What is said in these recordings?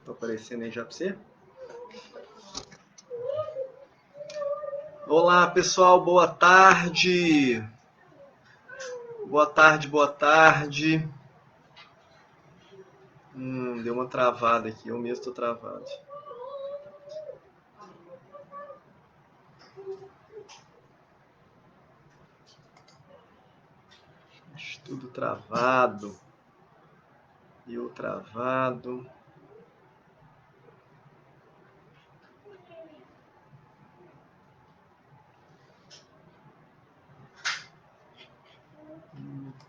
Tô aparecendo aí já para você? Olá, pessoal, boa tarde. Boa tarde, boa tarde. Deu uma travada aqui, eu mesmo tô travado. Tudo travado. Eu travado.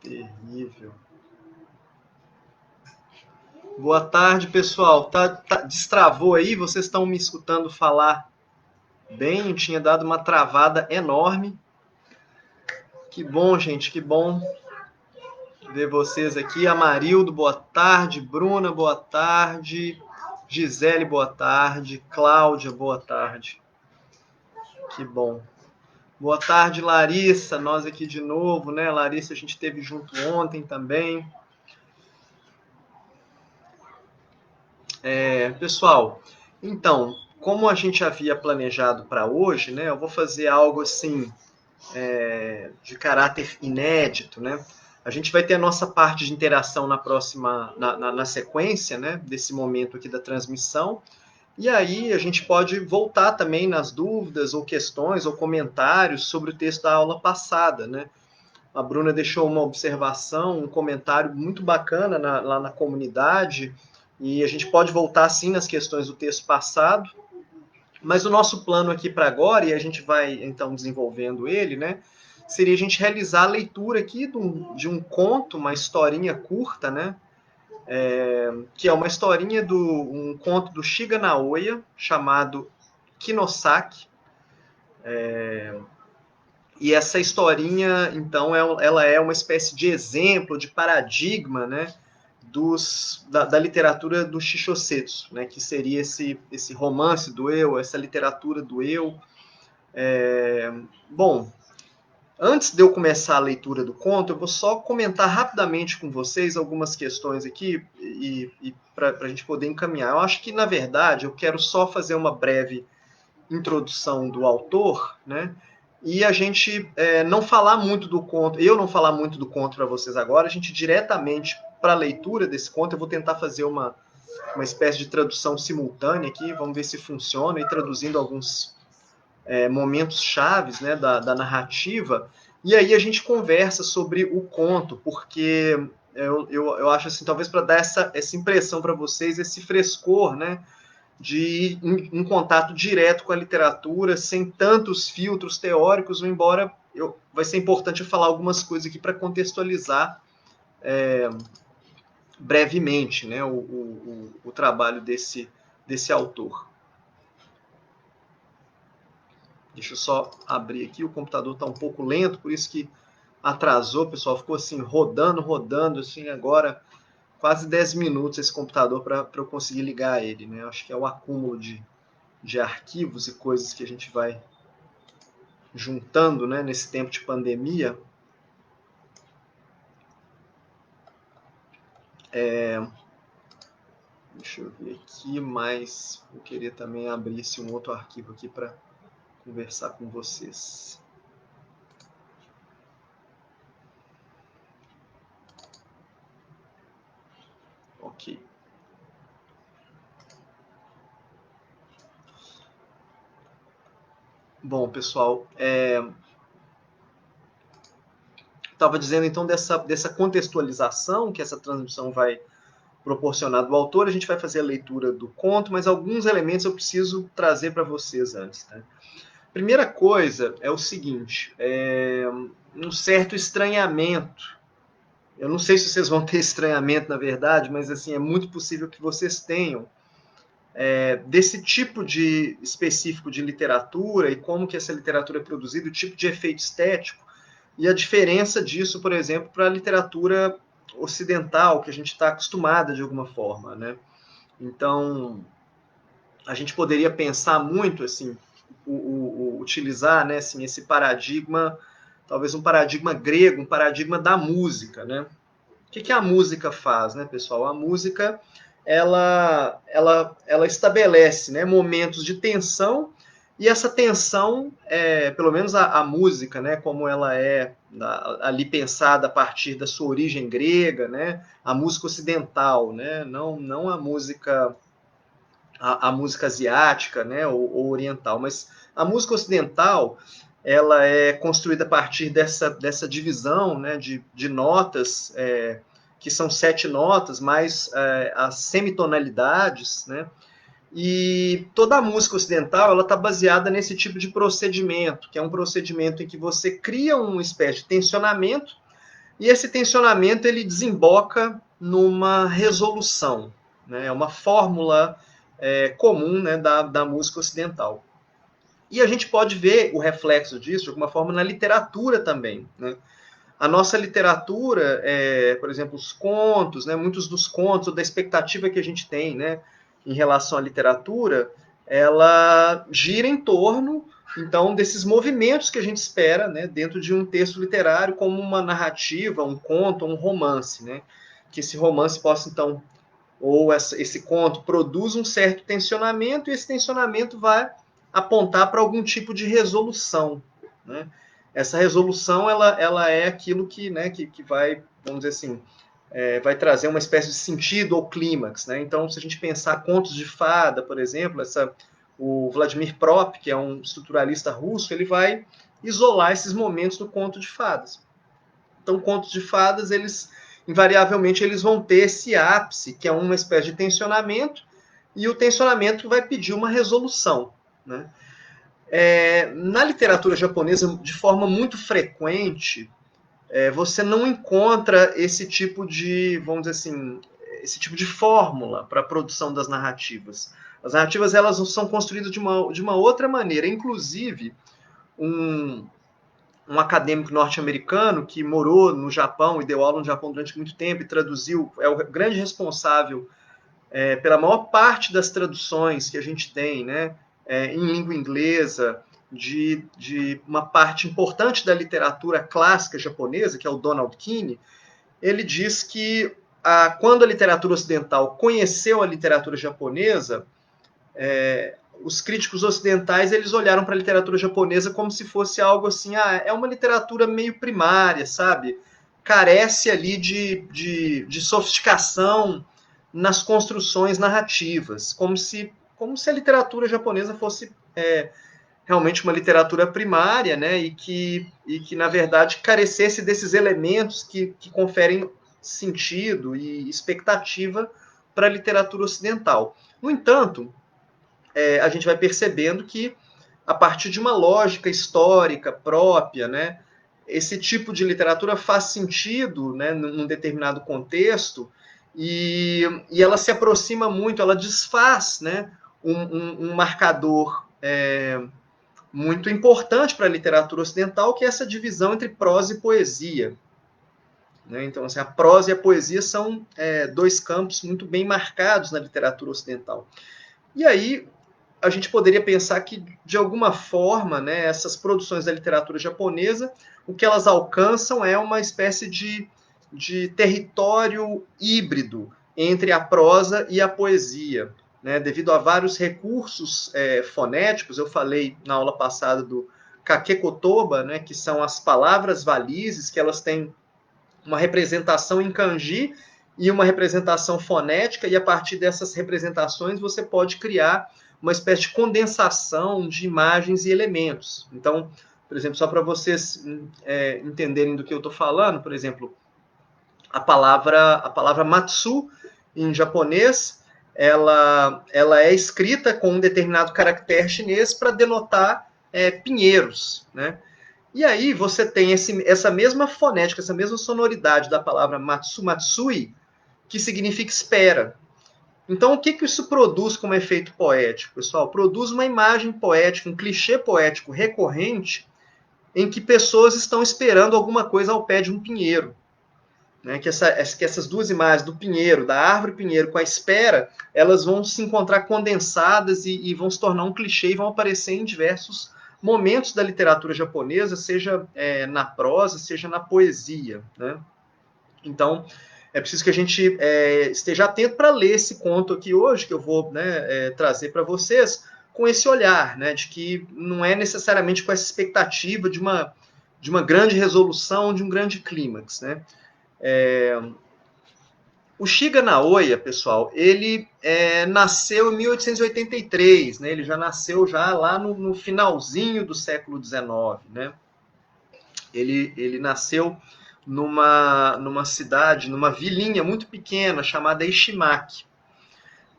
Terrível. Boa tarde, pessoal. Destravou aí? Vocês estão me escutando falar bem? Eu tinha dado uma travada enorme. Que bom, gente, que bom ver vocês aqui. Amarildo, boa tarde. Bruna, boa tarde. Gisele, boa tarde. Cláudia, boa tarde. Que bom. Boa tarde, Larissa. Nós aqui de novo, né? Larissa, a gente esteve junto ontem também. Pessoal, então, como a gente havia planejado para hoje, né? Eu vou fazer algo assim, de caráter inédito, né? A gente vai ter a nossa parte de interação na próxima, na sequência, né? Desse momento aqui da transmissão. E aí a gente pode voltar também nas dúvidas ou questões ou comentários sobre o texto da aula passada, né? A Bruna deixou uma observação, um comentário muito bacana lá na comunidade, e a gente pode voltar sim nas questões do texto passado, mas o nosso plano aqui para agora, e a gente vai então desenvolvendo ele, né? Seria a gente realizar a leitura aqui de um conto, uma historinha curta, né? Que é uma historinha um conto do Shiga Naoya, chamado Kinosaki. E essa historinha, então, ela é uma espécie de exemplo, de paradigma, né, da literatura do Shishosetsu, né, que seria esse romance do eu, essa literatura do eu. Bom, antes de eu começar a leitura do conto, eu vou só comentar rapidamente com vocês algumas questões aqui e para a gente poder encaminhar. Eu acho que, na verdade, eu quero só fazer uma breve introdução do autor, né? E a gente não falar muito do conto, eu não falar muito do conto para vocês agora, a gente diretamente para a leitura desse conto, eu vou tentar fazer uma espécie de tradução simultânea aqui, vamos ver se funciona, e traduzindo alguns momentos chaves, né, da narrativa, e aí a gente conversa sobre o conto, porque eu acho assim, talvez para dar essa impressão para vocês, esse frescor, né, de um contato direto com a literatura, sem tantos filtros teóricos, embora vai ser importante eu falar algumas coisas aqui para contextualizar brevemente, né, o trabalho desse autor. Deixa eu só abrir aqui, o computador está um pouco lento, por isso que atrasou, pessoal, ficou assim, rodando, assim, agora quase 10 minutos esse computador para eu conseguir ligar ele, né? Acho que é o acúmulo de arquivos e coisas que a gente vai juntando, né, nesse tempo de pandemia. Deixa eu ver aqui, mas eu queria também abrir um outro arquivo aqui para conversar com vocês. Ok. Bom, pessoal, estava dizendo então dessa contextualização que essa transmissão vai proporcionar do autor. A gente vai fazer a leitura do conto, mas alguns elementos eu preciso trazer para vocês antes. Né? Primeira coisa é o seguinte, um certo estranhamento. Eu não sei se vocês vão ter estranhamento, na verdade, mas assim é muito possível que vocês tenham desse tipo de específico de literatura e como que essa literatura é produzida, o tipo de efeito estético e a diferença disso, por exemplo, para a literatura ocidental, que a gente está acostumada de alguma forma, né? Então, a gente poderia pensar muito, assim, utilizar, né, assim, esse paradigma, talvez um paradigma grego, um paradigma da música, né? O que a música faz, né, pessoal? A música ela estabelece, né, momentos de tensão, e essa tensão, pelo menos a música, né, como ela é ali pensada a partir da sua origem grega, né, a música ocidental, né, não a música asiática, né, ou oriental, mas a música ocidental, ela é construída a partir dessa divisão, né, de notas, que são 7 notas, mais as semitonalidades, né, e toda a música ocidental ela está baseada nesse tipo de procedimento, que é um procedimento em que você cria uma espécie de tensionamento, e esse tensionamento ele desemboca numa resolução, né, é uma fórmula comum, né, da música ocidental. E a gente pode ver o reflexo disso, de alguma forma, na literatura também. Né? A nossa literatura, por exemplo, os contos, né, muitos dos contos, ou da expectativa que a gente tem, né, em relação à literatura, ela gira em torno, então, desses movimentos que a gente espera, né, dentro de um texto literário, como uma narrativa, um conto, um romance. Né? Que esse romance possa, então, ou esse conto produz um certo tensionamento, e esse tensionamento vai apontar para algum tipo de resolução. Né? Essa resolução ela é aquilo que, né, que vai, vamos dizer assim, vai trazer uma espécie de sentido ou clímax. Né? Então, se a gente pensar contos de fada, por exemplo, o Vladimir Prop, que é um estruturalista russo, ele vai isolar esses momentos do conto de fadas. Então, contos de fadas, eles invariavelmente eles vão ter esse ápice, que é uma espécie de tensionamento, e o tensionamento vai pedir uma resolução. Né? Na literatura japonesa, de forma muito frequente, você não encontra esse tipo de, vamos dizer assim, esse tipo de fórmula para a produção das narrativas. As narrativas elas são construídas de uma outra maneira. Inclusive, um acadêmico norte-americano que morou no Japão e deu aula no Japão durante muito tempo e traduziu, é o grande responsável pela maior parte das traduções que a gente tem, né, em língua inglesa, de uma parte importante da literatura clássica japonesa, que é o Donald Keane. Ele diz que quando a literatura ocidental conheceu a literatura japonesa, os críticos ocidentais eles olharam para a literatura japonesa como se fosse algo assim, é uma literatura meio primária, sabe? Carece ali de sofisticação nas construções narrativas, como se a literatura japonesa fosse realmente uma literatura primária, né? E que, na verdade, carecesse desses elementos que conferem sentido e expectativa para a literatura ocidental. No entanto, a gente vai percebendo que, a partir de uma lógica histórica própria, né, esse tipo de literatura faz sentido, né, num determinado contexto, e ela se aproxima muito, ela desfaz, né, um marcador muito importante para a literatura ocidental, que é essa divisão entre prosa e poesia. Né? Então, assim, a prosa e a poesia são dois campos muito bem marcados na literatura ocidental. E aí, a gente poderia pensar que, de alguma forma, né, essas produções da literatura japonesa, o que elas alcançam é uma espécie de território híbrido entre a prosa e a poesia. Né, devido a vários recursos fonéticos, eu falei na aula passada do kakekotoba, né, que são as palavras valizes, que elas têm uma representação em kanji e uma representação fonética, e a partir dessas representações você pode criar uma espécie de condensação de imagens e elementos. Então, por exemplo, só para vocês entenderem do que eu estou falando, por exemplo, a palavra matsu em japonês, ela é escrita com um determinado caractere chinês para denotar pinheiros, né? E aí você tem essa mesma fonética, essa mesma sonoridade da palavra matsu, matsui, que significa espera. Então, o que isso produz como efeito poético, pessoal? Produz uma imagem poética, um clichê poético recorrente, em que pessoas estão esperando alguma coisa ao pé de um pinheiro. Né? Que essas duas imagens do pinheiro, da árvore pinheiro com a espera, elas vão se encontrar condensadas e vão se tornar um clichê e vão aparecer em diversos momentos da literatura japonesa, seja na prosa, seja na poesia. Né? Então, é preciso que a gente esteja atento para ler esse conto aqui hoje, que eu vou, né, trazer para vocês, com esse olhar, né, de que não é necessariamente com essa expectativa de uma grande resolução, de um grande clímax, né? O Shiga Naoya, pessoal, ele nasceu em 1883, né? Ele já nasceu já lá no finalzinho do século XIX, né? Ele nasceu numa cidade, numa vilinha muito pequena chamada Ishimaki.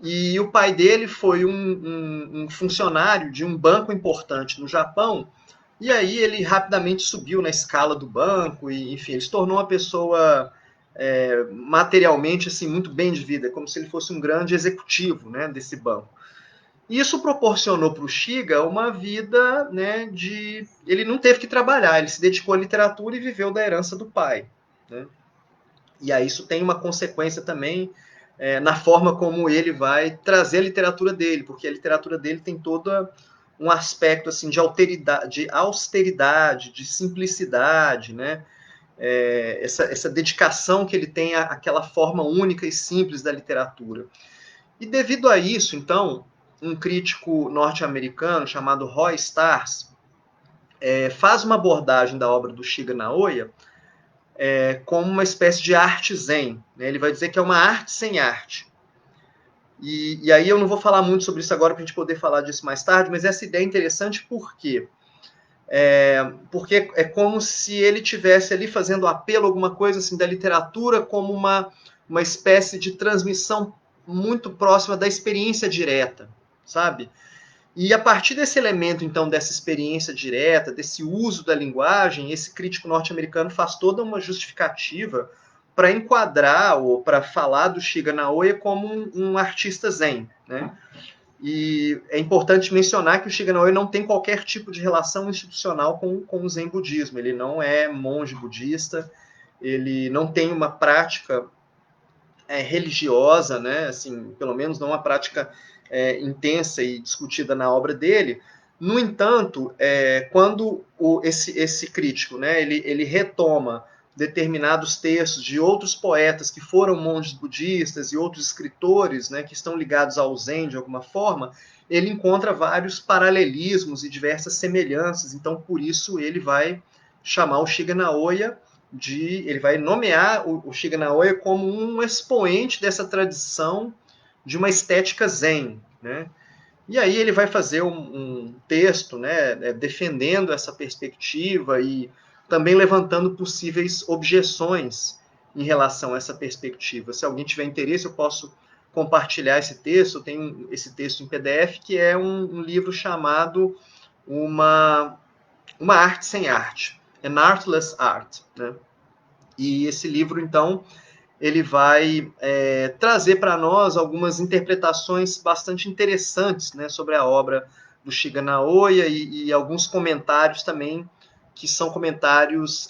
E o pai dele foi um funcionário de um banco importante no Japão. E aí ele rapidamente subiu na escala do banco e, enfim, ele se tornou uma pessoa materialmente assim muito bem de vida, como se ele fosse um grande executivo, né, desse banco. Isso proporcionou para o Shiga uma vida, né, de... Ele não teve que trabalhar, ele se dedicou à literatura e viveu da herança do pai, né? E aí isso tem uma consequência também na forma como ele vai trazer a literatura dele, porque a literatura dele tem todo um aspecto assim de austeridade, de simplicidade, né? Essa dedicação que ele tem àquela forma única e simples da literatura. E devido a isso, então, um crítico norte-americano chamado Roy Stars faz uma abordagem da obra do Shiga Naoya como uma espécie de arte zen. Né? Ele vai dizer que é uma arte sem arte. E aí eu não vou falar muito sobre isso agora para a gente poder falar disso mais tarde, mas essa ideia é interessante por quê? Porque é como se ele tivesse ali fazendo apelo a alguma coisa assim da literatura como uma espécie de transmissão muito próxima da experiência direta, sabe? E a partir desse elemento, então, dessa experiência direta, desse uso da linguagem, esse crítico norte-americano faz toda uma justificativa para enquadrar ou para falar do Shiga Naoya como um artista zen, né? E é importante mencionar que o Shiga Naoya não tem qualquer tipo de relação institucional com o Zen budismo. Ele não é monge budista, ele não tem uma prática religiosa, né? Assim, pelo menos não uma prática intensa e discutida na obra dele. No entanto, quando esse crítico, né, ele retoma determinados textos de outros poetas que foram monges budistas e outros escritores, né, que estão ligados ao Zen de alguma forma, ele encontra vários paralelismos e diversas semelhanças. Então, por isso, ele vai chamar o Shiga Naoya ele vai nomear o Shiga Naoya como um expoente dessa tradição de uma estética zen, né? E aí ele vai fazer um texto, né, defendendo essa perspectiva e também levantando possíveis objeções em relação a essa perspectiva. Se alguém tiver interesse, eu posso compartilhar esse texto. Eu tenho esse texto em PDF, que é um livro chamado uma Arte Sem Arte, An Artless Art, né? E esse livro, então, ele vai trazer para nós algumas interpretações bastante interessantes, né, sobre a obra do Shiga Naoya e alguns comentários também que são comentários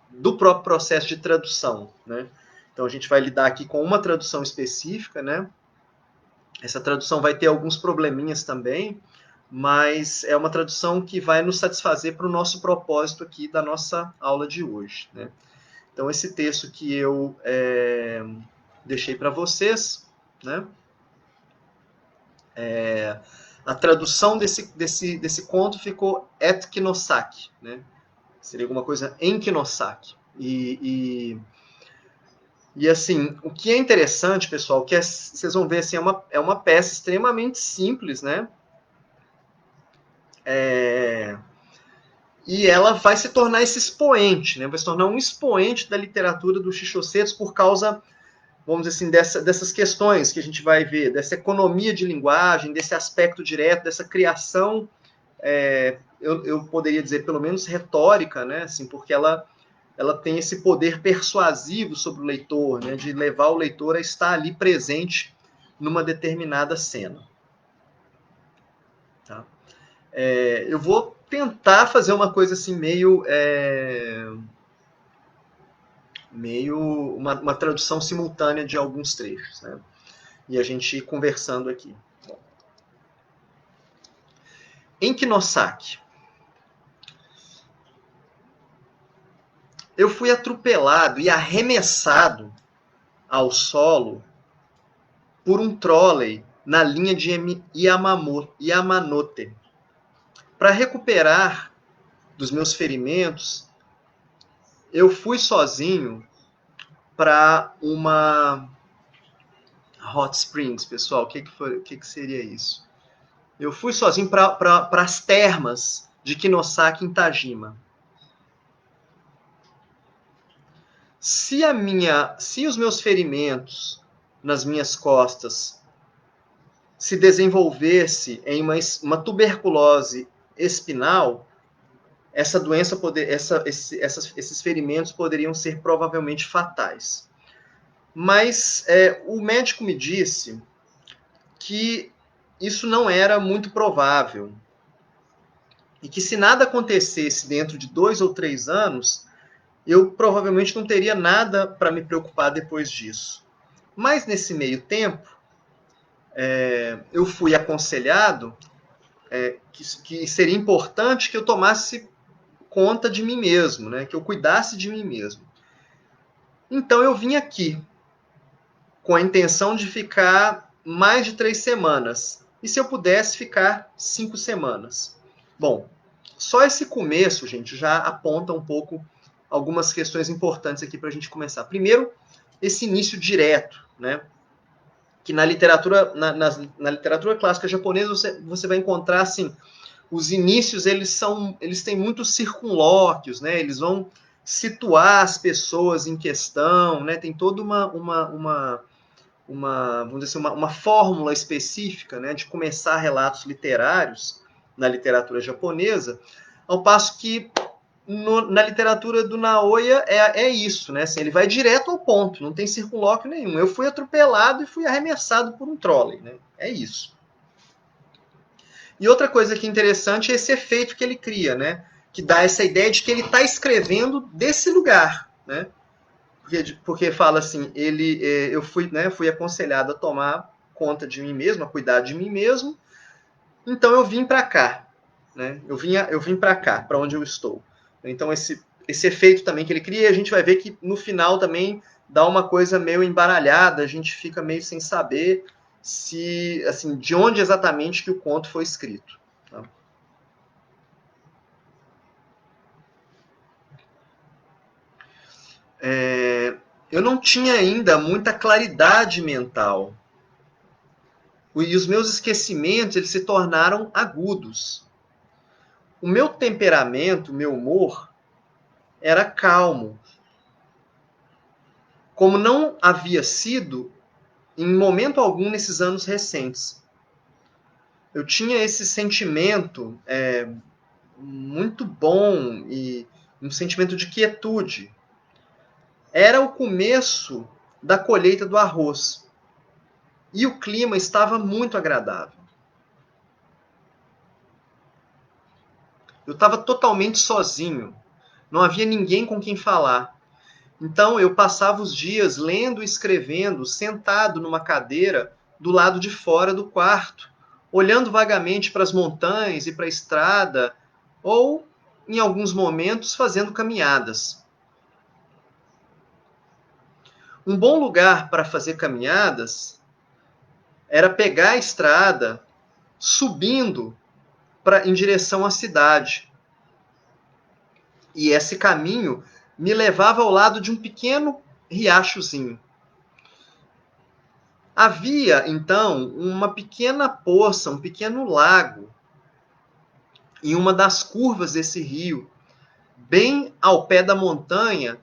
do próprio processo de tradução, né? Então a gente vai lidar aqui com uma tradução específica, né? Essa tradução vai ter alguns probleminhas também, mas é uma tradução que vai nos satisfazer para o nosso propósito aqui da nossa aula de hoje, né? Então, esse texto que eu deixei para vocês, né? A tradução desse conto ficou et Kinosaki, né? Seria alguma coisa em Kinosaki. E assim, o que é interessante, pessoal, que vocês vão ver assim, é uma peça extremamente simples, né? E ela vai se tornar esse expoente, né? Vai se tornar um expoente da literatura do Shishosetsu por causa, vamos dizer assim, dessas questões que a gente vai ver, dessa economia de linguagem, desse aspecto direto, dessa criação, eu poderia dizer, pelo menos retórica, né? Assim, porque ela tem esse poder persuasivo sobre o leitor, né? De levar o leitor a estar ali presente numa determinada cena. Tá? Eu vou tentar fazer uma coisa assim meio uma tradução simultânea de alguns trechos, né? E a gente ir conversando aqui. Bom. Em Kinosaki, eu fui atropelado e arremessado ao solo por um trolley na linha de Yamanote. Para recuperar dos meus ferimentos, eu fui sozinho para uma Hot Springs, pessoal. O que seria isso? Eu fui sozinho para as termas de Kinosaki, em Tajima. Se os meus ferimentos nas minhas costas se desenvolvesse em uma tuberculose espinal, essa doença esses ferimentos poderiam ser provavelmente fatais. Mas o médico me disse que isso não era muito provável e que se nada acontecesse dentro de 2 ou 3 anos, eu provavelmente não teria nada para me preocupar depois disso. Mas nesse meio tempo, eu fui aconselhado que seria importante que eu tomasse conta de mim mesmo, né? Que eu cuidasse de mim mesmo. Então eu vim aqui com a intenção de ficar mais de 3 semanas. E se eu pudesse ficar 5 semanas. Bom, só esse começo, gente, já aponta um pouco algumas questões importantes aqui para a gente começar. Primeiro, esse início direto, né? Que na literatura, na literatura clássica japonesa você vai encontrar assim, os inícios eles têm muitos circunlóquios, né? Eles vão situar as pessoas em questão, né? Tem toda vamos dizer assim, uma fórmula específica, né, de começar relatos literários na literatura japonesa, ao passo que na literatura do Naoya é isso, né? Assim, ele vai direto ao ponto, não tem circunlóquio nenhum. Eu fui atropelado e fui arremessado por um trolley, né? É isso. E outra coisa que é interessante é esse efeito que ele cria, né? Que dá essa ideia de que ele está escrevendo desse lugar, né? Porque fala assim, eu fui aconselhado a tomar conta de mim mesmo, a cuidar de mim mesmo, então eu vim para cá, né? Eu vim para cá, para onde eu estou. Então esse efeito também que ele cria, a gente vai ver que no final também dá uma coisa meio embaralhada, a gente fica meio sem saber se, assim, de onde exatamente que o conto foi escrito. Tá? Eu não tinha ainda muita claridade mental. E os meus esquecimentos eles se tornaram agudos. O meu temperamento, o meu humor, era calmo. Como não havia sido em momento algum nesses anos recentes. Eu tinha esse sentimento muito bom e um sentimento de quietude. Era o começo da colheita do arroz. E o clima estava muito agradável. Eu estava totalmente sozinho. Não havia ninguém com quem falar. Então eu passava os dias lendo e escrevendo, sentado numa cadeira do lado de fora do quarto, olhando vagamente para as montanhas e para a estrada, ou, em alguns momentos, fazendo caminhadas. Um bom lugar para fazer caminhadas era pegar a estrada, subindo em direção à cidade. E esse caminho me levava ao lado de um pequeno riachozinho. Havia, então, uma pequena poça, um pequeno lago, em uma das curvas desse rio, bem ao pé da montanha,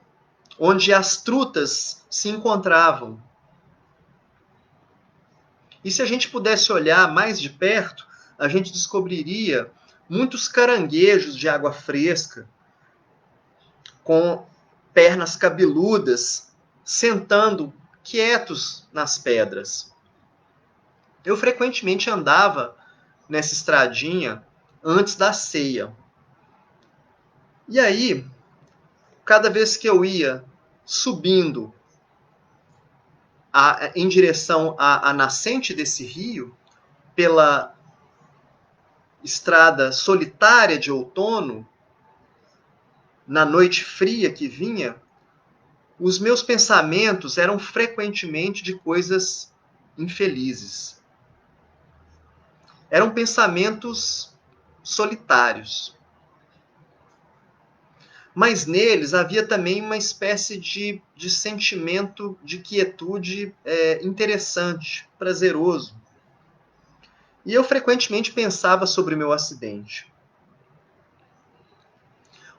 onde as trutas se encontravam. E se a gente pudesse olhar mais de perto, a gente descobriria muitos caranguejos de água fresca, com pernas cabeludas, sentando quietos nas pedras. Eu frequentemente andava nessa estradinha antes da ceia. E aí, cada vez que eu ia subindo em direção à nascente desse rio, pela estrada solitária de outono, na noite fria que vinha, os meus pensamentos eram frequentemente de coisas infelizes. Eram pensamentos solitários. Mas neles havia também uma espécie de sentimento de quietude interessante, prazeroso. E eu frequentemente pensava sobre meu acidente.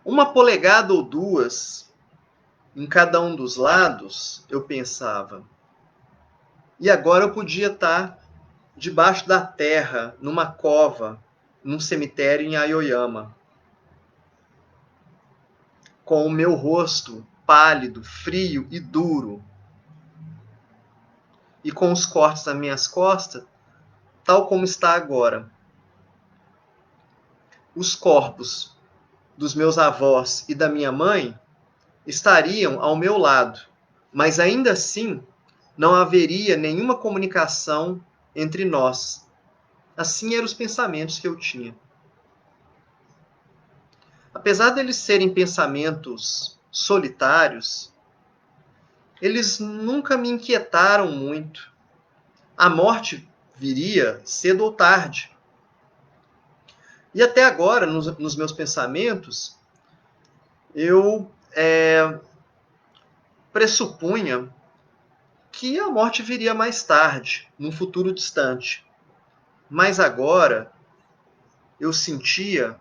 Uma polegada ou duas em cada um dos lados, eu pensava. E agora eu podia estar debaixo da terra, numa cova, num cemitério em Aoyama, com o meu rosto pálido, frio e duro, e com os cortes nas minhas costas, tal como está agora. Os corpos dos meus avós e da minha mãe estariam ao meu lado, mas ainda assim não haveria nenhuma comunicação entre nós. Assim eram os pensamentos que eu tinha. Apesar deles serem pensamentos solitários, eles nunca me inquietaram muito. A morte viria cedo ou tarde. E até agora, nos meus pensamentos, eu pressupunha que a morte viria mais tarde, num futuro distante. Mas agora eu sentia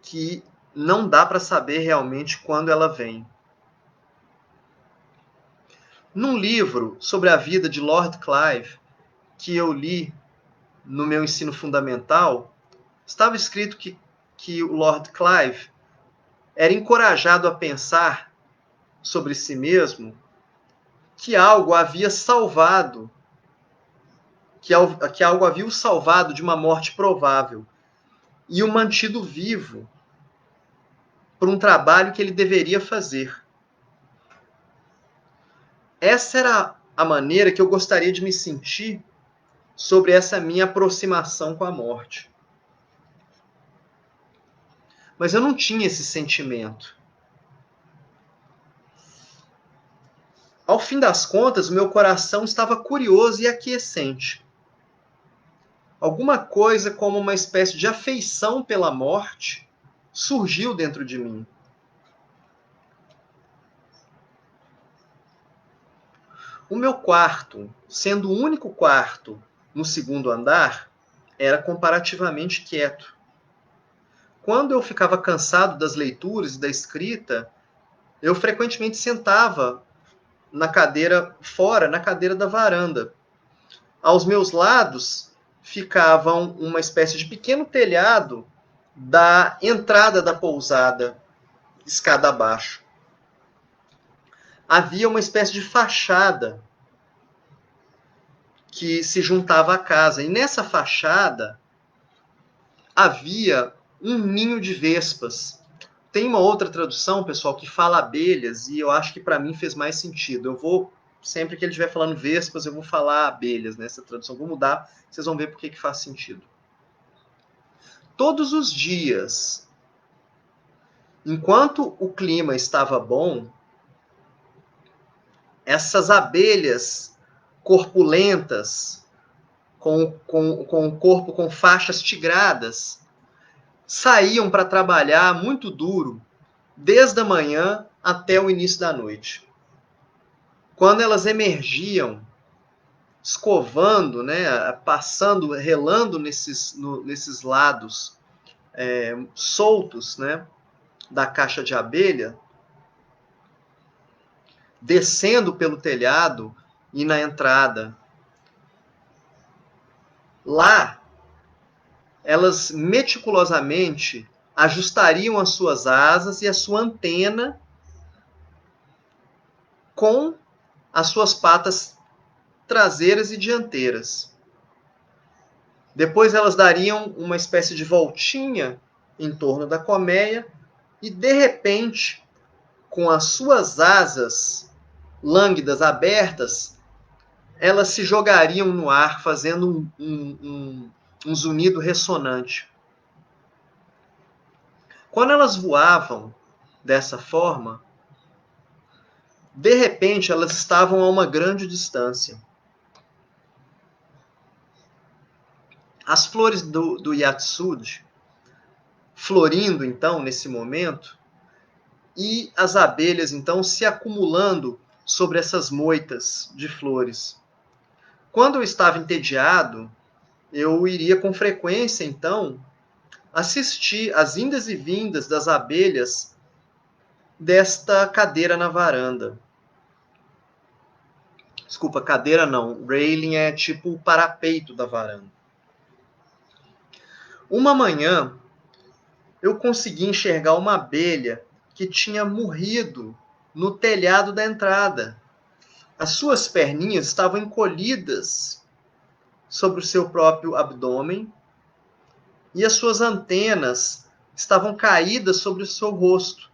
que não dá para saber realmente quando ela vem. Num livro sobre a vida de Lord Clive, que eu li no meu ensino fundamental, estava escrito que o Lord Clive era encorajado a pensar sobre si mesmo que algo havia salvado, que algo havia o salvado de uma morte provável e o mantido vivo por um trabalho que ele deveria fazer. Essa era a maneira que eu gostaria de me sentir sobre essa minha aproximação com a morte. Mas eu não tinha esse sentimento. Ao fim das contas, o meu coração estava curioso e aquiescente. Alguma coisa como uma espécie de afeição pela morte surgiu dentro de mim. O meu quarto, sendo o único quarto no segundo andar, era comparativamente quieto. Quando eu ficava cansado das leituras e da escrita, eu frequentemente sentava na cadeira fora, na cadeira da varanda. Aos meus lados ficavam uma espécie de pequeno telhado da entrada da pousada, escada abaixo. Havia uma espécie de fachada que se juntava à casa. E nessa fachada havia um ninho de vespas. Tem uma outra tradução, pessoal, que fala abelhas, e eu acho que para mim fez mais sentido. Eu vou, sempre que ele estiver falando vespas, eu vou falar abelhas nessa tradução. Vou mudar, vocês vão ver por que faz sentido. Todos os dias, enquanto o clima estava bom, essas abelhas corpulentas, com o corpo com faixas tigradas, saíam para trabalhar muito duro, desde a manhã até o início da noite. Quando elas emergiam, escovando, né, passando, relando nesses lados soltos, né, da caixa de abelha, descendo pelo telhado e na entrada. Lá, elas meticulosamente ajustariam as suas asas e a sua antena com as suas patas traseiras e dianteiras. Depois elas dariam uma espécie de voltinha em torno da colmeia e, de repente, com as suas asas lânguidas abertas, elas se jogariam no ar, fazendo um zunido ressonante. Quando elas voavam dessa forma, De repente, elas estavam a uma grande distância. As flores do Yatsud, florindo, então, nesse momento, e as abelhas, então, se acumulando sobre essas moitas de flores. Quando eu estava entediado, eu iria com frequência, então, assistir às indas e vindas das abelhas desta cadeira na varanda. Desculpa, cadeira não. Railing é tipo o parapeito da varanda. Uma manhã, eu consegui enxergar uma abelha que tinha morrido no telhado da entrada. As suas perninhas estavam encolhidas sobre o seu próprio abdômen e as suas antenas estavam caídas sobre o seu rosto.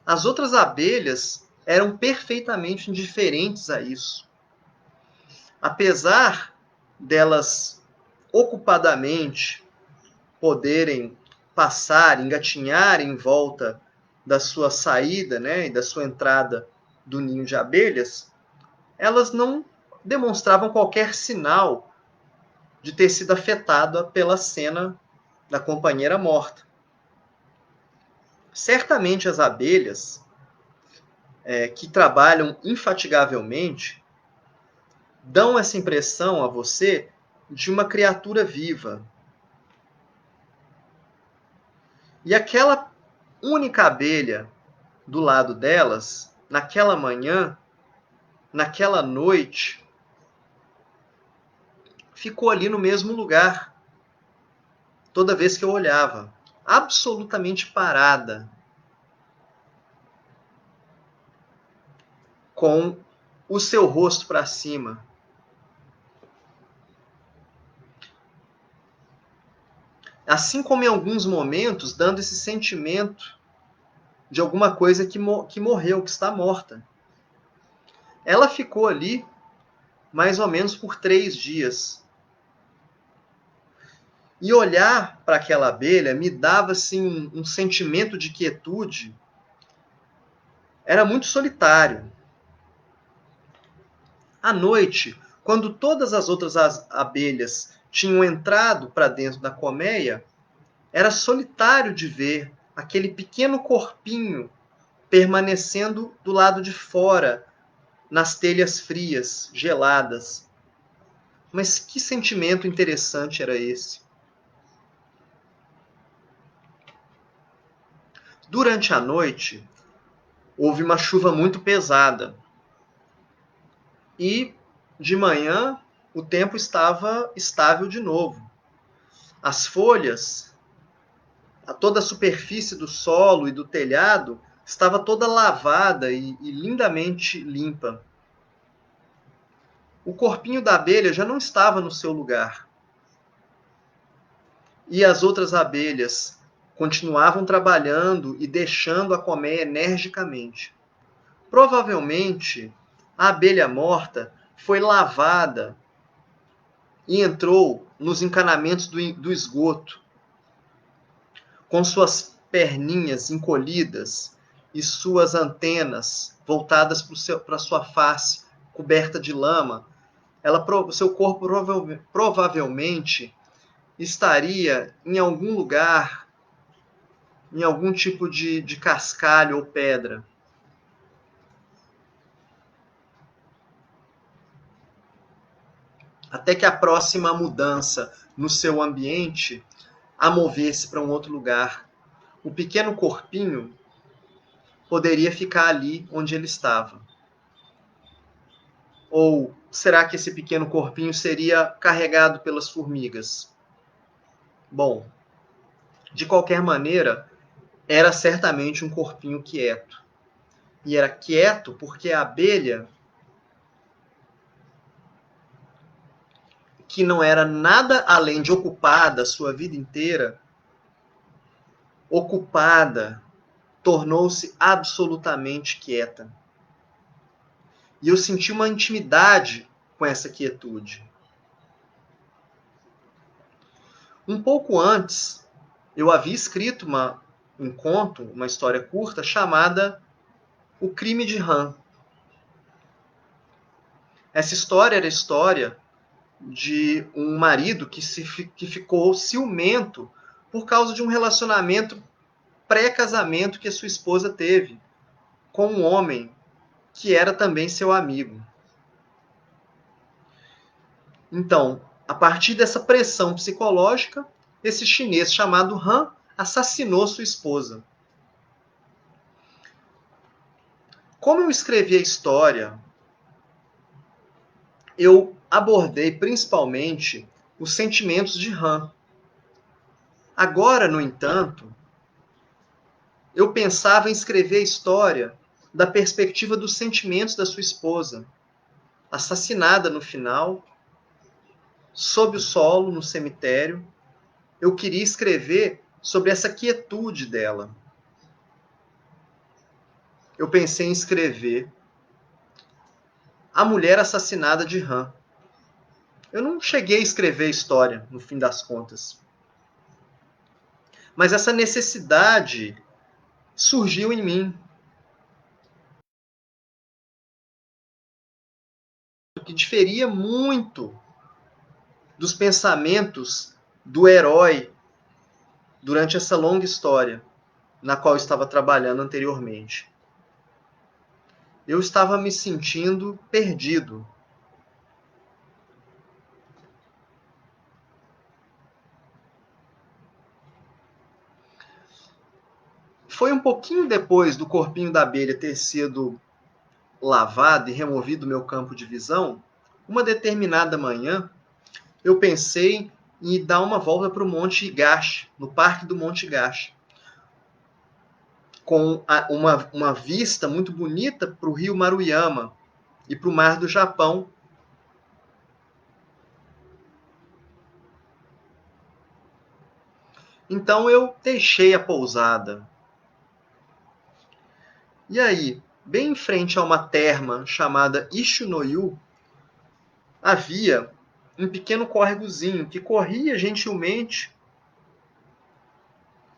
As outras abelhas eram perfeitamente indiferentes a isso. Apesar delas ocupadamente poderem passar, engatinhar em volta da sua saída, né, e da sua entrada do ninho de abelhas, elas não demonstravam qualquer sinal de ter sido afetada pela cena da companheira morta. Certamente as abelhas, que trabalham infatigavelmente, dão essa impressão a você de uma criatura viva. E aquela única abelha do lado delas, naquela manhã, naquela noite, ficou ali no mesmo lugar, toda vez que eu olhava, absolutamente parada, com o seu rosto para cima. Assim como em alguns momentos, dando esse sentimento de alguma coisa que morreu, que está morta. Ela ficou ali mais ou menos por 3 dias. E olhar para aquela abelha me dava assim, um sentimento de quietude. Era muito solitário. À noite, quando todas as outras abelhas tinham entrado para dentro da colmeia, era solitário de ver aquele pequeno corpinho permanecendo do lado de fora, nas telhas frias, geladas. Mas que sentimento interessante era esse? Durante a noite, houve uma chuva muito pesada. E de manhã, o tempo estava estável de novo. As folhas, toda a superfície do solo e do telhado estava toda lavada e lindamente limpa. O corpinho da abelha já não estava no seu lugar. E as outras abelhas continuavam trabalhando e deixando a colmeia energicamente. Provavelmente, a abelha morta foi lavada e entrou nos encanamentos do esgoto, com suas perninhas encolhidas e suas antenas voltadas para sua face, coberta de lama. Seu corpo provavelmente estaria em algum lugar, em algum tipo de cascalho ou pedra. Até que a próxima mudança no seu ambiente a mover-se para um outro lugar. O pequeno corpinho poderia ficar ali onde ele estava. Ou será que esse pequeno corpinho seria carregado pelas formigas? Bom, de qualquer maneira, era certamente um corpinho quieto. E era quieto porque a abelha, que não era nada além de ocupada a sua vida inteira, ocupada, tornou-se absolutamente quieta. E eu senti uma intimidade com essa quietude. Um pouco antes, eu havia escrito um conto, uma história curta, chamada O Crime de Han. Essa história era a história de um marido que ficou ciumento por causa de um relacionamento pré-casamento que a sua esposa teve com um homem que era também seu amigo. Então, a partir dessa pressão psicológica, esse chinês chamado Han assassinou sua esposa. Como eu escrevi a história, eu abordei principalmente os sentimentos de Han. Agora, no entanto, eu pensava em escrever a história da perspectiva dos sentimentos da sua esposa, assassinada no final, sob o solo, no cemitério. Eu queria escrever sobre essa quietude dela. Eu pensei em escrever A Mulher Assassinada de Han. Eu não cheguei a escrever a história, no fim das contas. Mas essa necessidade surgiu em mim. Que diferia muito dos pensamentos do herói durante essa longa história na qual eu estava trabalhando anteriormente. Eu estava me sentindo perdido. Foi um pouquinho depois do corpinho da abelha ter sido lavado e removido do meu campo de visão, uma determinada manhã, eu pensei em dar uma volta para o Monte Higashi, no Parque do Monte Higashi, com uma vista muito bonita para o rio Maruyama e para o mar do Japão. Então eu deixei a pousada. E aí, bem em frente a uma terma chamada Ishunoyu, havia um pequeno córregozinho que corria gentilmente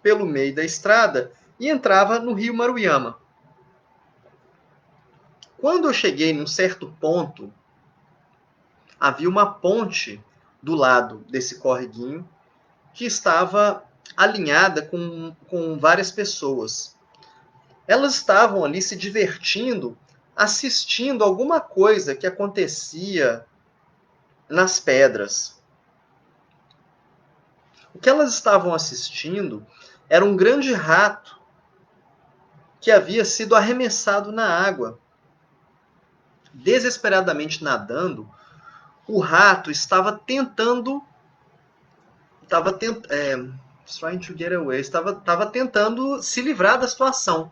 pelo meio da estrada e entrava no rio Maruyama. Quando eu cheguei num certo ponto, havia uma ponte do lado desse córreguinho que estava alinhada com várias pessoas. Elas estavam ali se divertindo, assistindo alguma coisa que acontecia nas pedras. O que elas estavam assistindo era um grande rato que havia sido arremessado na água. Desesperadamente nadando, o rato estava tentando trying to get away, estava tentando se livrar da situação.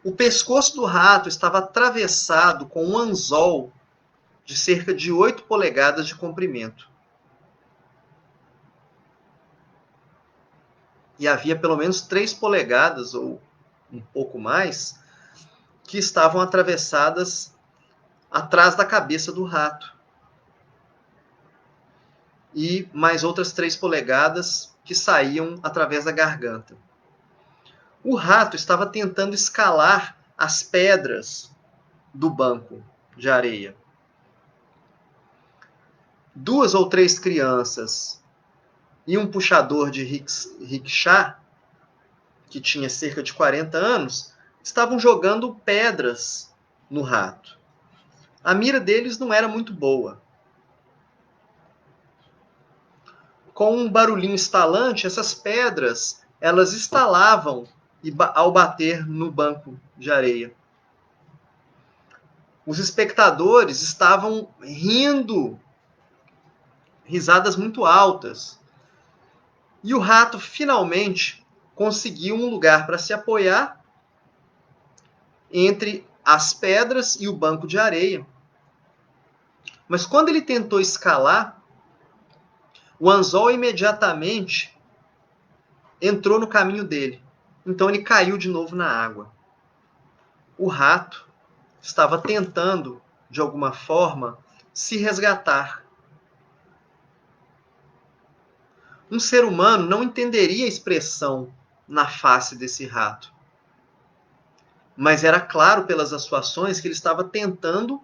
O pescoço do rato estava atravessado com um anzol de cerca de 8 polegadas de comprimento. E havia pelo menos 3 polegadas, ou um pouco mais, que estavam atravessadas atrás da cabeça do rato. E mais outras 3 polegadas que saíam através da garganta. O rato estava tentando escalar as pedras do banco de areia. 2 ou 3 crianças e um puxador de rickshaw, que tinha cerca de 40 anos, estavam jogando pedras no rato. A mira deles não era muito boa. Com um barulhinho estalante, essas pedras elas estalavam ao bater no banco de areia. Os espectadores estavam rindo, risadas muito altas. E o rato finalmente conseguiu um lugar para se apoiar entre as pedras e o banco de areia. Mas quando ele tentou escalar, o anzol imediatamente entrou no caminho dele. Então ele caiu de novo na água. O rato estava tentando, de alguma forma, se resgatar. Um ser humano não entenderia a expressão na face desse rato. Mas era claro pelas suas ações que ele estava tentando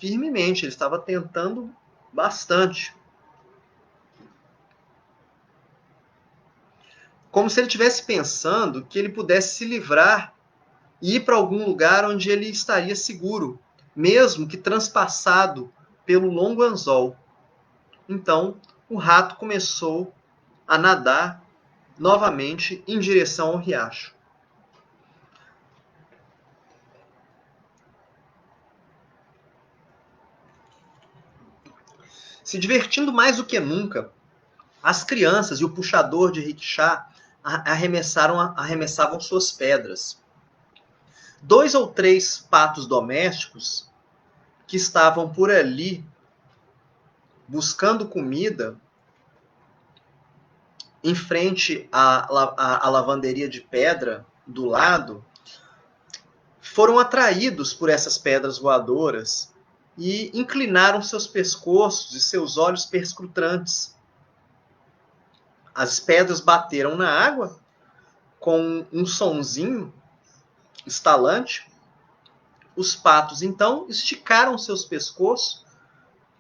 firmemente, ele estava tentando bastante. Como se ele estivesse pensando que ele pudesse se livrar e ir para algum lugar onde ele estaria seguro, mesmo que transpassado pelo longo anzol. Então, o rato começou a nadar novamente em direção ao riacho. Se divertindo mais do que nunca, as crianças e o puxador de rickshaw arremessavam suas pedras. 2 ou 3 patos domésticos que estavam por ali buscando comida em frente à lavanderia de pedra do lado, foram atraídos por essas pedras voadoras e inclinaram seus pescoços e seus olhos perscrutantes. As pedras bateram na água com um sonzinho estalante. Os patos, então, esticaram seus pescoços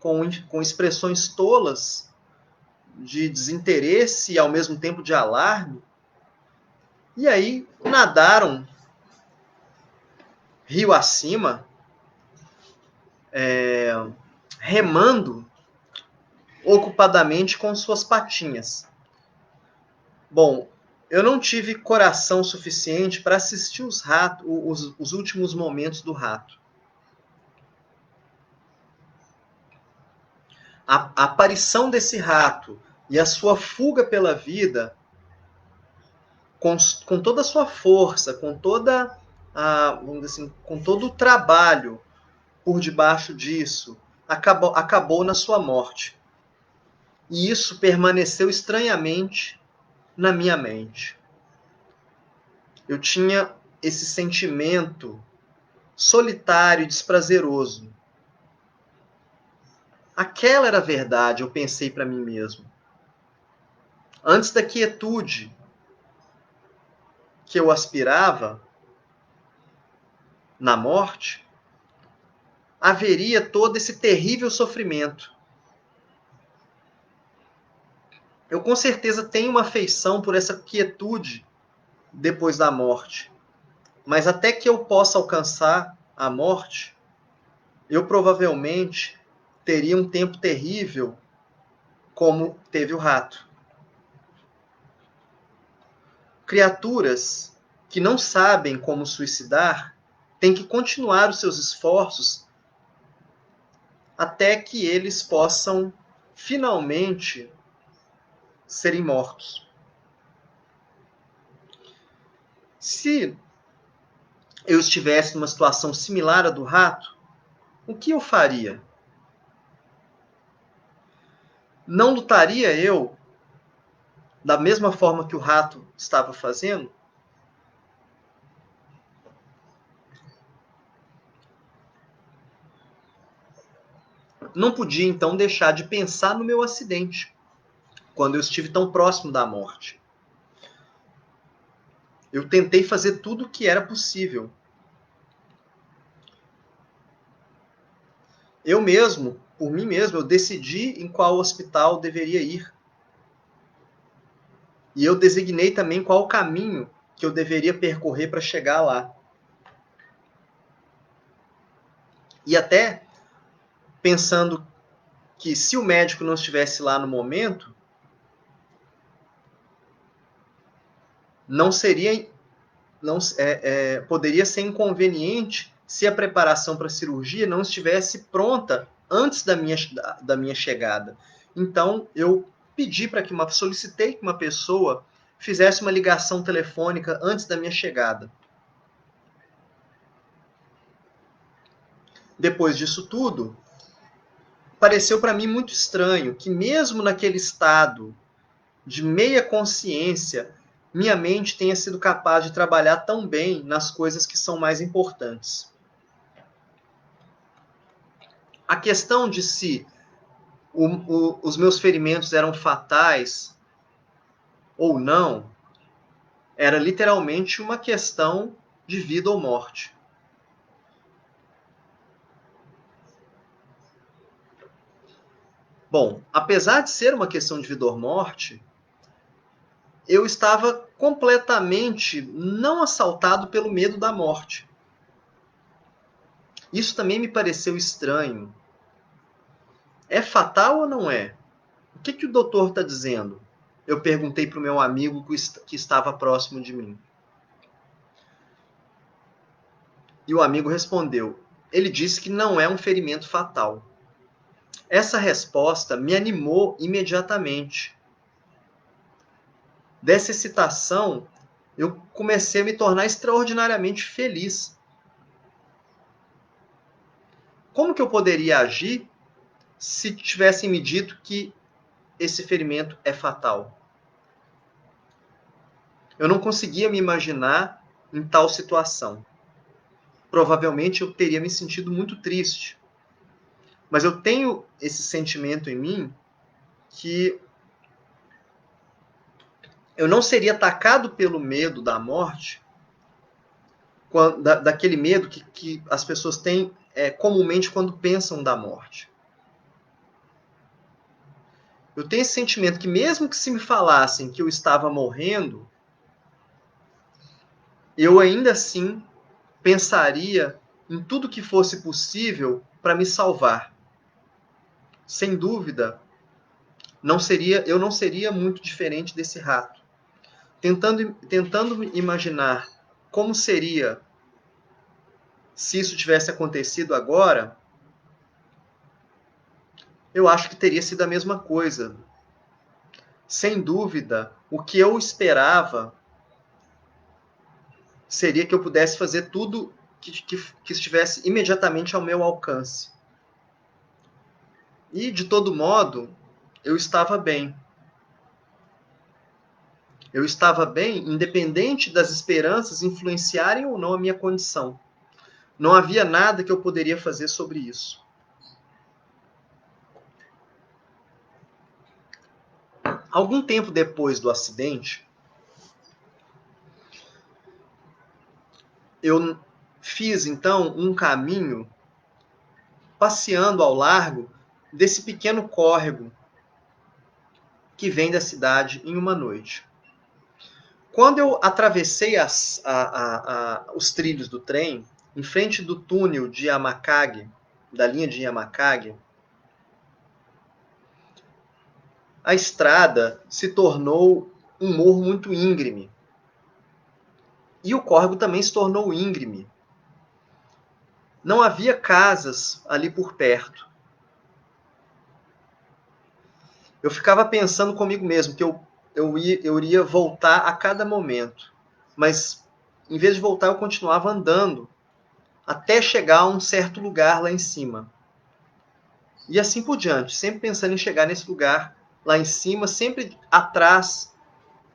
com expressões tolas de desinteresse e, ao mesmo tempo, de alarme. E aí nadaram rio acima, remando ocupadamente com suas patinhas. Bom, eu não tive coração suficiente para assistir os últimos momentos do rato. A aparição desse rato e a sua fuga pela vida, com toda a sua força, com toda vamos dizer assim, com todo o trabalho por debaixo disso, acabou na sua morte. E isso permaneceu estranhamente na minha mente. Eu tinha esse sentimento solitário e desprazeroso. Aquela era a verdade, eu pensei para mim mesmo. Antes da quietude que eu aspirava, na morte, haveria todo esse terrível sofrimento. Eu com certeza tenho uma afeição por essa quietude depois da morte. Mas até que eu possa alcançar a morte, eu provavelmente teria um tempo terrível como teve o rato. Criaturas que não sabem como suicidar têm que continuar os seus esforços até que eles possam finalmente serem mortos. Se eu estivesse numa situação similar à do rato, o que eu faria? Não lutaria eu da mesma forma que o rato estava fazendo? Não podia então deixar de pensar no meu acidente, quando eu estive tão próximo da morte. Eu tentei fazer tudo o que era possível. Eu mesmo, por mim mesmo, eu decidi em qual hospital deveria ir. E eu designei também qual o caminho que eu deveria percorrer para chegar lá. E até pensando que se o médico não estivesse lá no momento, não seria, poderia ser inconveniente se a preparação para a cirurgia não estivesse pronta antes da minha chegada. Então eu solicitei que uma pessoa fizesse uma ligação telefônica antes da minha chegada. Depois disso tudo, pareceu para mim muito estranho que mesmo naquele estado de meia consciência, minha mente tenha sido capaz de trabalhar tão bem nas coisas que são mais importantes. A questão de se os meus ferimentos eram fatais ou não, era literalmente uma questão de vida ou morte. Bom, apesar de ser uma questão de vida ou morte, eu estava completamente não assaltado pelo medo da morte. Isso também me pareceu estranho. É fatal ou não é? O que o doutor está dizendo? Eu perguntei para o meu amigo que estava próximo de mim. E o amigo respondeu: ele disse que não é um ferimento fatal. Essa resposta me animou imediatamente. Dessa excitação, eu comecei a me tornar extraordinariamente feliz. Como que eu poderia agir se tivessem me dito que esse ferimento é fatal? Eu não conseguia me imaginar em tal situação. Provavelmente eu teria me sentido muito triste. Mas eu tenho esse sentimento em mim que eu não seria atacado pelo medo da morte, daquele medo que as pessoas têm comumente quando pensam da morte. Eu tenho esse sentimento que mesmo que se me falassem que eu estava morrendo, eu ainda assim pensaria em tudo que fosse possível para me salvar. Sem dúvida, eu não seria muito diferente desse rato. Tentando imaginar como seria se isso tivesse acontecido agora, eu acho que teria sido a mesma coisa. Sem dúvida, o que eu esperava seria que eu pudesse fazer tudo que estivesse imediatamente ao meu alcance. E, de todo modo, eu estava bem. Eu estava bem, independente das esperanças influenciarem ou não a minha condição. Não havia nada que eu poderia fazer sobre isso. Algum tempo depois do acidente, eu fiz então um caminho passeando ao largo desse pequeno córrego que vem da cidade em uma noite. Quando eu atravessei os trilhos do trem, em frente do túnel de Yamakage, da linha de Yamakage, a estrada se tornou um morro muito íngreme. E o córrego também se tornou íngreme. Não havia casas ali por perto. Eu ficava pensando comigo mesmo que eu iria voltar a cada momento. Mas, em vez de voltar, eu continuava andando até chegar a um certo lugar lá em cima. E assim por diante, sempre pensando em chegar nesse lugar lá em cima, sempre atrás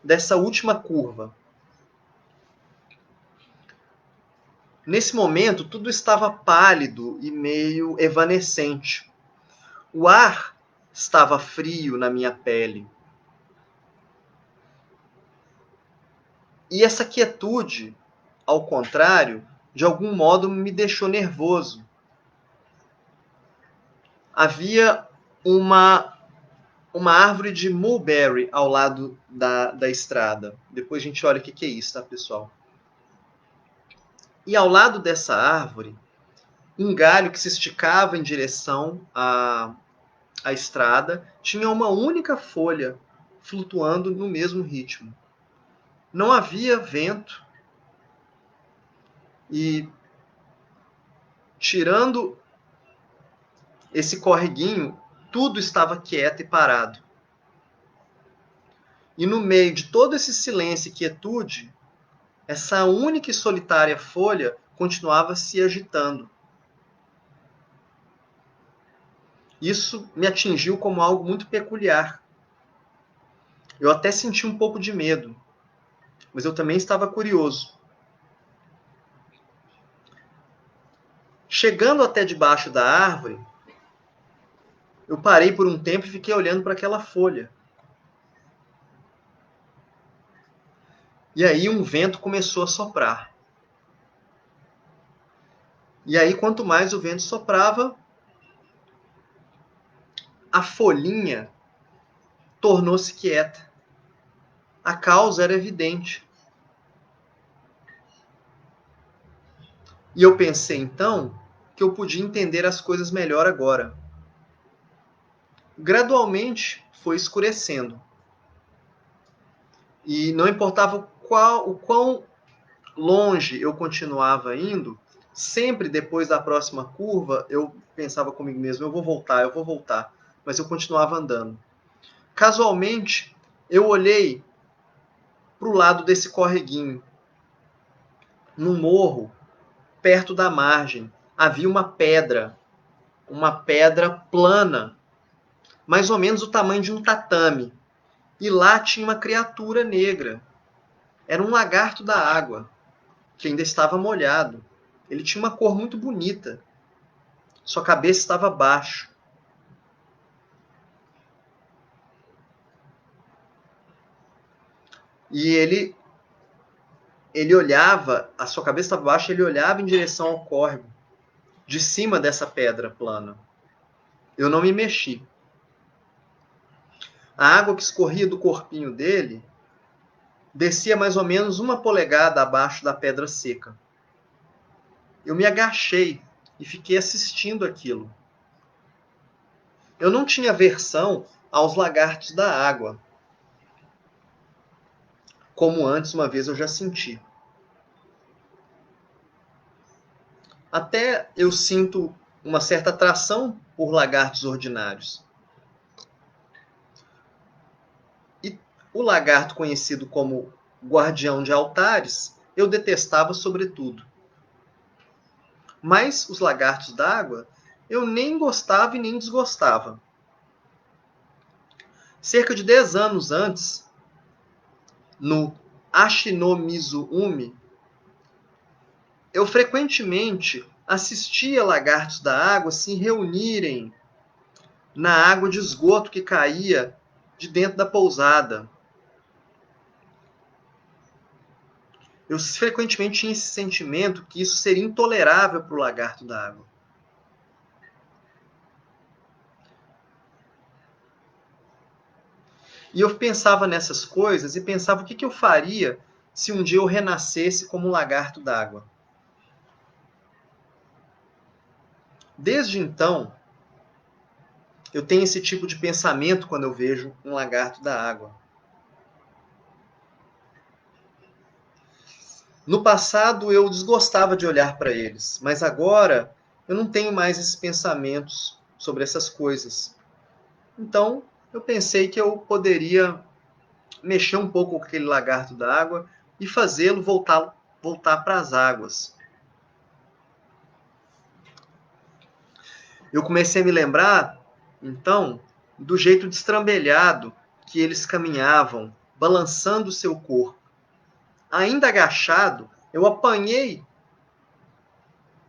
dessa última curva. Nesse momento, tudo estava pálido e meio evanescente. O ar estava frio na minha pele. E essa quietude, ao contrário, de algum modo me deixou nervoso. Havia uma árvore de mulberry ao lado da estrada. Depois a gente olha o que é isso, tá, pessoal? E ao lado dessa árvore, um galho que se esticava em direção à estrada tinha uma única folha flutuando no mesmo ritmo. Não havia vento e, tirando esse correguinho, tudo estava quieto e parado. E no meio de todo esse silêncio e quietude, essa única e solitária folha continuava se agitando. Isso me atingiu como algo muito peculiar. Eu até senti um pouco de medo, mas eu também estava curioso. Chegando até debaixo da árvore, eu parei por um tempo e fiquei olhando para aquela folha. E aí um vento começou a soprar. E aí, quanto mais o vento soprava, a folhinha tornou-se quieta. A causa era evidente. E eu pensei então que eu podia entender as coisas melhor agora. Gradualmente foi escurecendo. E não importava o quão longe eu continuava indo, sempre depois da próxima curva eu pensava comigo mesmo, eu vou voltar. Mas eu continuava andando. Casualmente, eu olhei para o lado desse correguinho. No morro, perto da margem, havia uma pedra plana, mais ou menos o tamanho de um tatame. E lá tinha uma criatura negra. Era um lagarto da água, que ainda estava molhado. Ele tinha uma cor muito bonita. Sua cabeça estava abaixo. E ele olhava, a sua cabeça estava baixa, ele olhava em direção ao córrego, de cima dessa pedra plana. Eu não me mexi. A água que escorria do corpinho dele descia mais ou menos 1 polegada abaixo da pedra seca. Eu me agachei e fiquei assistindo aquilo. Eu não tinha aversão aos lagartos da água, como antes uma vez eu já senti. Até eu sinto uma certa atração por lagartos ordinários. E o lagarto conhecido como guardião de altares, eu detestava sobretudo. Mas os lagartos d'água, eu nem gostava e nem desgostava. Cerca de 10 anos antes, no Ashinomizu-umi, eu frequentemente assistia lagartos da água se reunirem na água de esgoto que caía de dentro da pousada. Eu frequentemente tinha esse sentimento que isso seria intolerável para o lagarto da água. E eu pensava nessas coisas e pensava o que eu faria se um dia eu renascesse como um lagarto d'água. Desde então, eu tenho esse tipo de pensamento quando eu vejo um lagarto da água. No passado eu desgostava de olhar para eles, mas agora eu não tenho mais esses pensamentos sobre essas coisas. Então eu pensei que eu poderia mexer um pouco com aquele lagarto da água e fazê-lo voltar para as águas. Eu comecei a me lembrar, então, do jeito destrambelhado que eles caminhavam, balançando o seu corpo. Ainda agachado, eu apanhei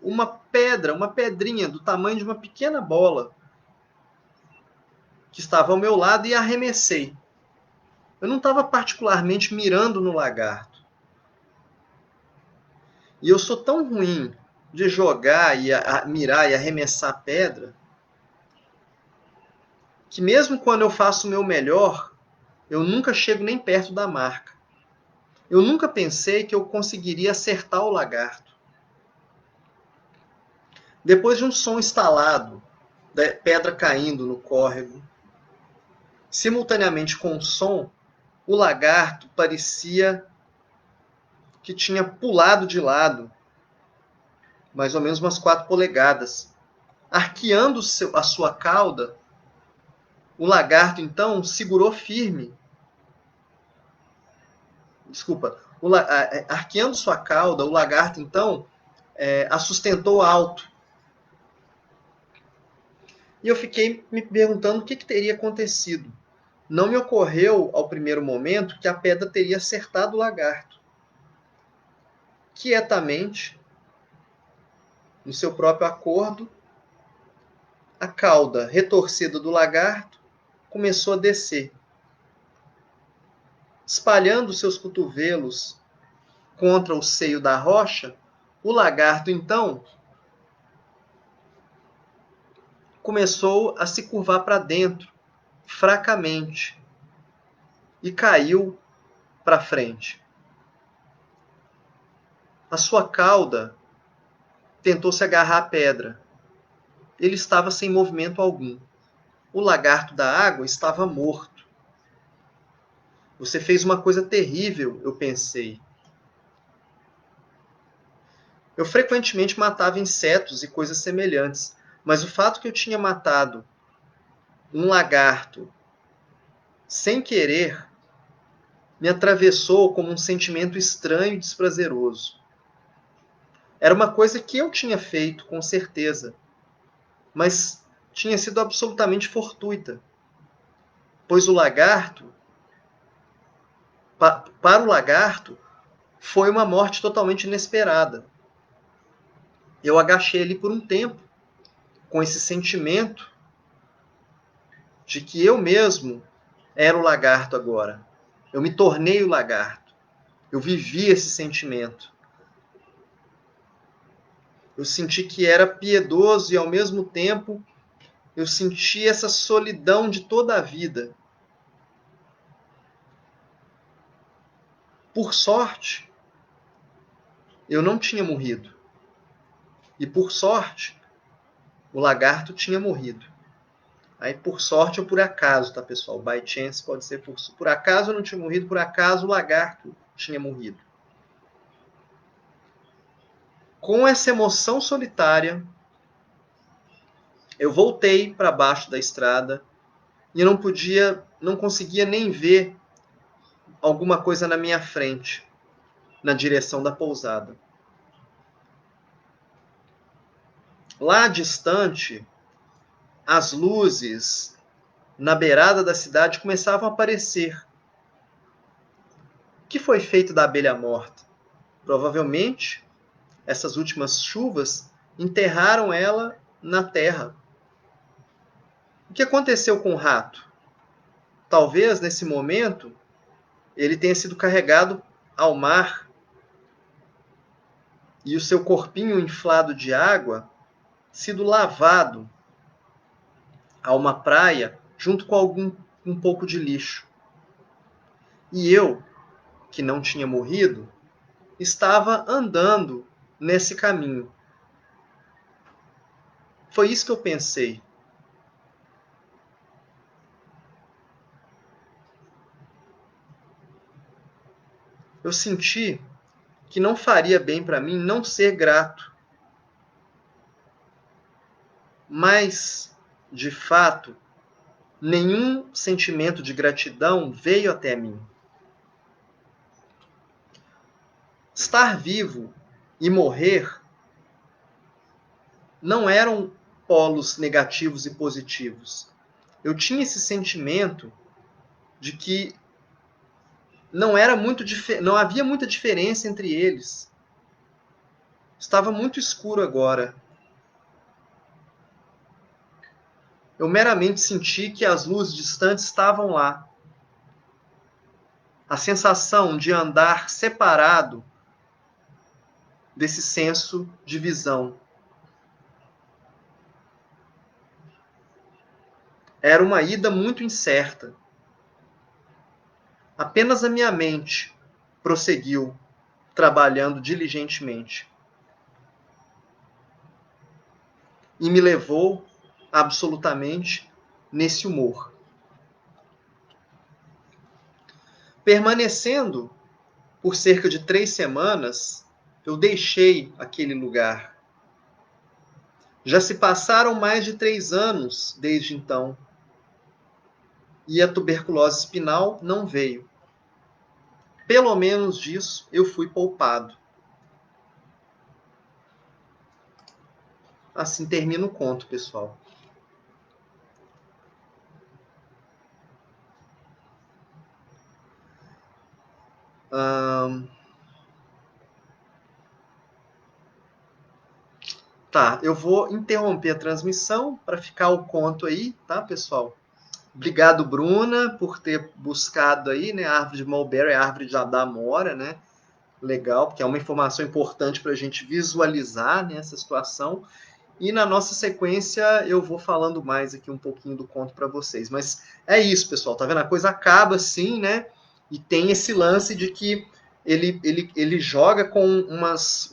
uma pedra, uma pedrinha do tamanho de uma pequena bola que estava ao meu lado e arremessei. Eu não estava particularmente mirando no lagarto. E eu sou tão ruim de jogar e mirar e arremessar pedra que mesmo quando eu faço o meu melhor, eu nunca chego nem perto da marca. Eu nunca pensei que eu conseguiria acertar o lagarto. Depois de um som estalado, da pedra caindo no córrego, simultaneamente com o som, o lagarto parecia que tinha pulado de lado, mais ou menos umas 4 polegadas. Arqueando a sua cauda, o lagarto então segurou firme. Desculpa. Arqueando sua cauda, o lagarto então a sustentou alto. E eu fiquei me perguntando o que teria acontecido. Não me ocorreu, ao primeiro momento, que a pedra teria acertado o lagarto. Quietamente, no seu próprio acordo, a cauda retorcida do lagarto começou a descer. Espalhando seus cotovelos contra o seio da rocha, o lagarto, então, começou a se curvar para dentro, fracamente, e caiu para frente. A sua cauda tentou se agarrar à pedra. Ele estava sem movimento algum. O lagarto da água estava morto. Você fez uma coisa terrível, eu pensei. Eu frequentemente matava insetos e coisas semelhantes, mas o fato que eu tinha matado um lagarto sem querer me atravessou como um sentimento estranho e desprazeroso. Era uma coisa que eu tinha feito, com certeza, mas tinha sido absolutamente fortuita, pois o lagarto, para o lagarto, foi uma morte totalmente inesperada. Eu agachei ali por um tempo, com esse sentimento de que eu mesmo era o lagarto agora. Eu me tornei o lagarto. Eu vivi esse sentimento. Eu senti que era piedoso e, ao mesmo tempo, eu senti essa solidão de toda a vida. Por sorte, eu não tinha morrido. E por sorte, o lagarto tinha morrido. Aí por sorte ou por acaso, tá, pessoal? By chance pode ser por acaso eu não tinha morrido, por acaso o lagarto tinha morrido. Com essa emoção solitária, eu voltei para baixo da estrada e não conseguia nem ver alguma coisa na minha frente, na direção da pousada. Lá distante, as luzes na beirada da cidade começavam a aparecer. O que foi feito da abelha morta? Provavelmente, essas últimas chuvas enterraram ela na terra. O que aconteceu com o rato? Talvez, nesse momento, ele tenha sido carregado ao mar e o seu corpinho inflado de água sido lavado a uma praia junto com um pouco de lixo. E eu, que não tinha morrido, estava andando nesse caminho. Foi isso que eu pensei. Eu senti que não faria bem para mim não ser grato. Mas, de fato, nenhum sentimento de gratidão veio até mim. Estar vivo e morrer não eram polos negativos e positivos. Eu tinha esse sentimento de que não havia muita diferença entre eles. Estava muito escuro agora. Eu meramente senti que as luzes distantes estavam lá. A sensação de andar separado desse senso de visão. Era uma ida muito incerta. Apenas a minha mente prosseguiu, trabalhando diligentemente. E me levou absolutamente nesse humor. Permanecendo por cerca de 3 semanas, eu deixei aquele lugar. Já se passaram mais de 3 anos desde então. E a tuberculose espinhal não veio. Pelo menos disso eu fui poupado. Assim termina o conto, pessoal. Tá, eu vou interromper a transmissão para ficar o conto aí, tá, pessoal? Obrigado, Bruna, por ter buscado aí, né? A árvore de Mulberry, a árvore da Amora, né? Legal, porque é uma informação importante para a gente visualizar, né, essa situação. e na nossa sequência eu vou falando mais aqui um pouquinho do conto para vocês. Mas é isso, pessoal, tá vendo? A coisa acaba assim, né? E tem esse lance de que ele joga com umas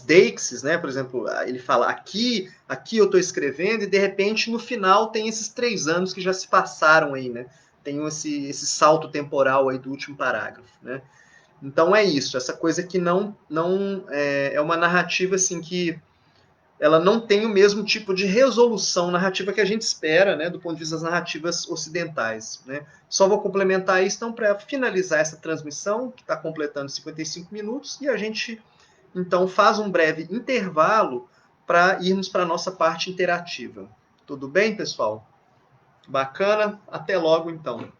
deixes, né? Por exemplo, ele fala aqui eu estou escrevendo, e de repente no final tem esses 3 anos que já se passaram aí, né? Tem esse salto temporal aí do último parágrafo, né? Então é isso, essa coisa que não é uma narrativa assim que ela não tem o mesmo tipo de resolução narrativa que a gente espera, né, do ponto de vista das narrativas ocidentais, né? Só vou complementar isso então para finalizar essa transmissão que está completando 55 minutos e a gente então faz um breve intervalo para irmos para a nossa parte interativa. Tudo bem, pessoal? Bacana? Até logo então.